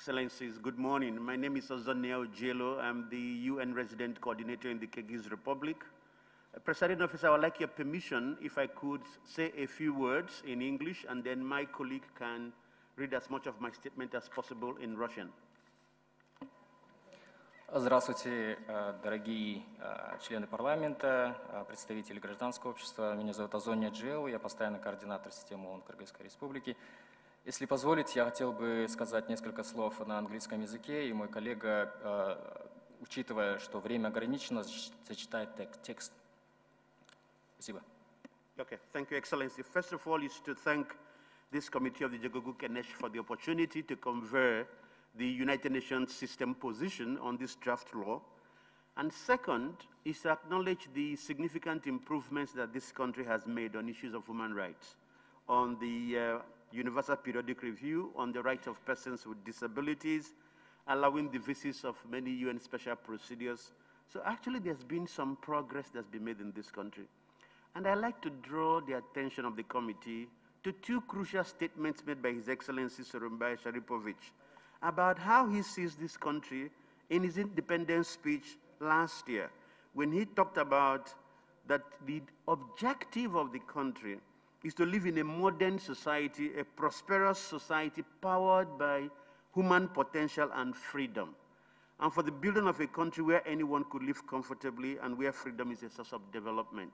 Excellencies, good morning. My name is Ozoniel Jelo. I'm the UN Resident Coordinator in the Kyrgyz Republic. Presiding Officer, I would like your permission if I could say a few words in English, and then my colleague can read as much of my statement as possible in Russian. Здравствуйте, дорогие члены парламента, представители гражданского общества. Меня зовут Озония Джел, я постоянный координатор системы ООН Кыргызской Республики. Если позволите, я хотел бы сказать несколько слов на английском языке, и мой коллега, учитывая, что время ограничено, зачитает текст. Спасибо. Okay, thank you, Excellency. First of all, is to thank this committee of the Jagogu Kenesh for the opportunity to convey the United Nations system position on this draft law. And second is to acknowledge the significant improvements that this country has made on issues of human rights, on the Universal Periodic Review, on the rights of persons with disabilities, allowing the visits of many UN special procedures. So actually there's been some progress that's been made in this country. And I'd like to draw the attention of the committee to two crucial statements made by His Excellency Sorunbai Sharipovich about how he sees this country in his independence speech last year, when he talked about that the objective of the country is to live in a modern society, a prosperous society powered by human potential and freedom, and for the building of a country where anyone could live comfortably and where freedom is a source of development.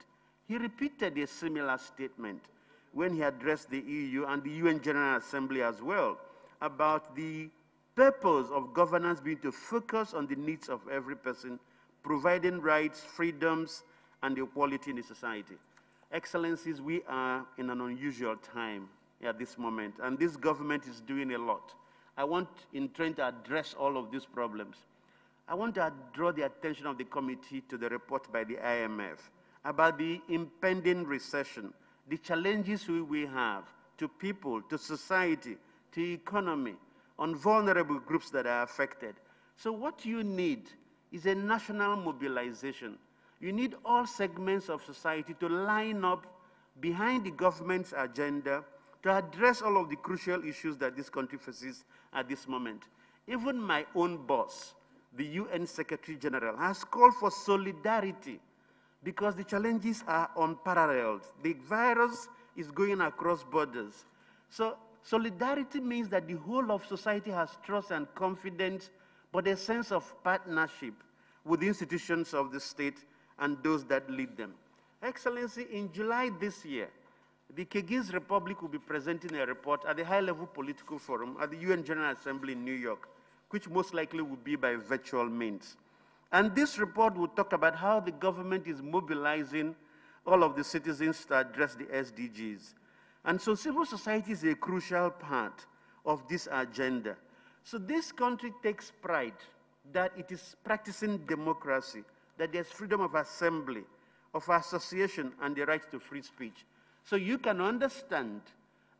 He repeated a similar statement when he addressed the EU and the UN General Assembly as well about the purpose of governance being to focus on the needs of every person, providing rights, freedoms, and equality in the society. Excellencies, we are in an unusual time at this moment, and this government is doing a lot. I want, in trying to address all of these problems, I want to draw the attention of the committee to the report by the IMF about the impending recession, the challenges we have to people, to society, to economy, on vulnerable groups that are affected. So what you need is a national mobilization. You need all segments of society to line up behind the government's agenda to address all of the crucial issues that this country faces at this moment. Even my own boss, the UN Secretary General, has called for solidarity because the challenges are unparalleled. The virus is going across borders. So solidarity means that the whole of society has trust and confidence, but a sense of partnership with the institutions of the state and those that lead them. Excellency, in July this year, the Kyrgyz Republic will be presenting a report at the high-level political forum at the UN General Assembly in New York, which most likely will be by virtual means. And this report will talk about how the government is mobilizing all of the citizens to address the SDGs. And so civil society is a crucial part of this agenda. So this country takes pride that it is practicing democracy, that there's freedom of assembly, of association, and the right to free speech. So you can understand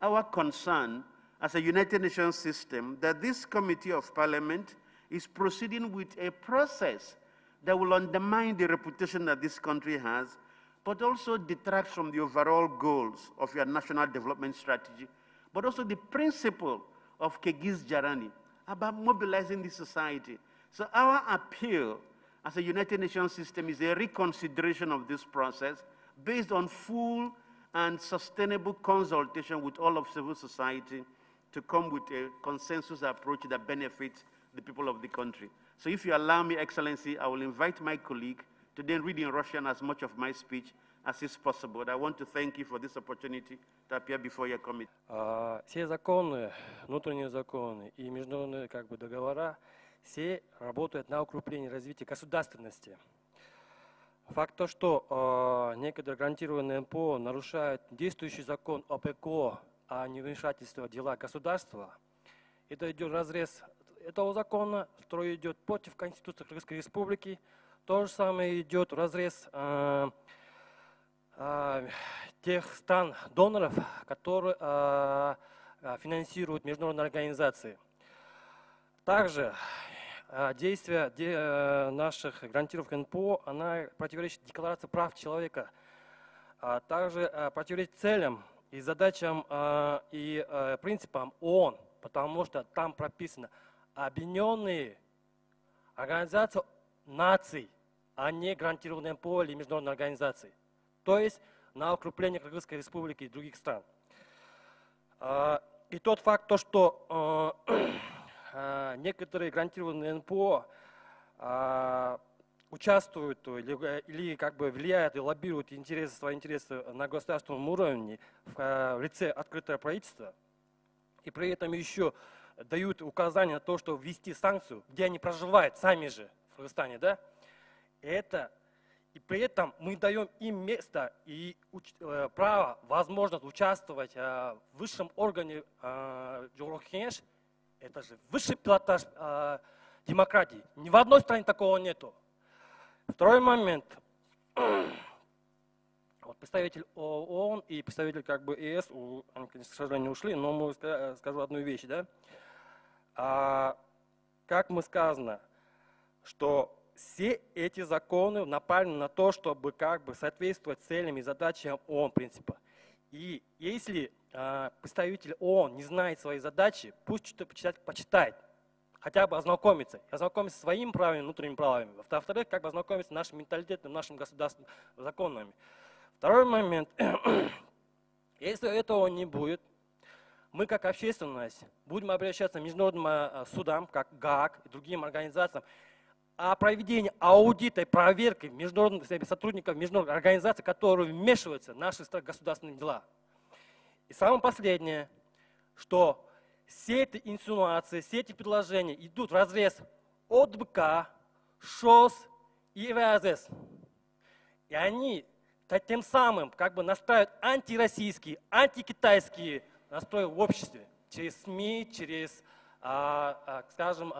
our concern as a United Nations system that this Committee of Parliament is proceeding with a process that will undermine the reputation that this country has, but also detracts from the overall goals of your national development strategy, but also the principle of Kyrgyz Jarani about mobilizing the society. So our appeal as a United Nations system is a reconsideration of this process based on full and sustainable consultation with all of civil society to come with a consensus approach that benefits the people of the country. So if you allow me, Excellency, I will invite my colleague to then read in Russian as much of my speech as is possible. But I want to thank you for this opportunity to appear before your committee. Все законы, внутренние законы и международные договора, все работают на укрепление развития государственности. Факт то, что некоторые гарантированные НПО нарушают действующий закон ОПКО о невмешательстве в дела государства, это идет разрез этого закона, второй идет против Конституции Кыргызской Республики, то же самое идет разрез тех стран-доноров, которые финансируют международные организации. Также действия наших гарантированных НПО, она противоречит Декларации прав человека, а также противоречит целям и задачам и принципам ООН, потому что там прописано объединенные организации наций, а не гарантированное НПО или международные организации. То есть на укрепление Кыргызской республики и других стран. И тот факт, что некоторые гарантированные НПО участвуют или как бы влияют и лоббируют свои интересы на государственном уровне в лице открытого правительства, и при этом еще дают указания на то, что ввести санкцию, где они проживают сами же в Кыргызстане, да, и при этом мы даем им место и право, возможность участвовать в высшем органе Джорохенеш. Это же высший пилотаж демократии. Ни в одной стране такого нету. Второй момент. Вот представитель ООН и представитель как бы ЕС, они, конечно, к сожалению, ушли, но скажу одну вещь, да. Как мы сказано, что все эти законы направлены на то, чтобы как бы соответствовать целям и задачам ООН принципа. И если представитель ООН не знает свои задачи, пусть что-то почитает, хотя бы ознакомиться со своими правами, внутренними правами. Во-вторых, как бы ознакомиться с нашим менталитетом, нашим государственным законами. Второй момент. Если этого не будет, мы как общественность будем обращаться к международным судам, как ГААК и другим организациям, о проведении аудита и проверки международных сотрудников международных организаций, которые вмешиваются в наши государственные дела. И самое последнее, что все эти инсинуации, все эти предложения идут в разрез ОДБК, ШОС и РАЗС. И они тем самым как бы настраивают антироссийские, антикитайские настрои в обществе через СМИ, через, скажем,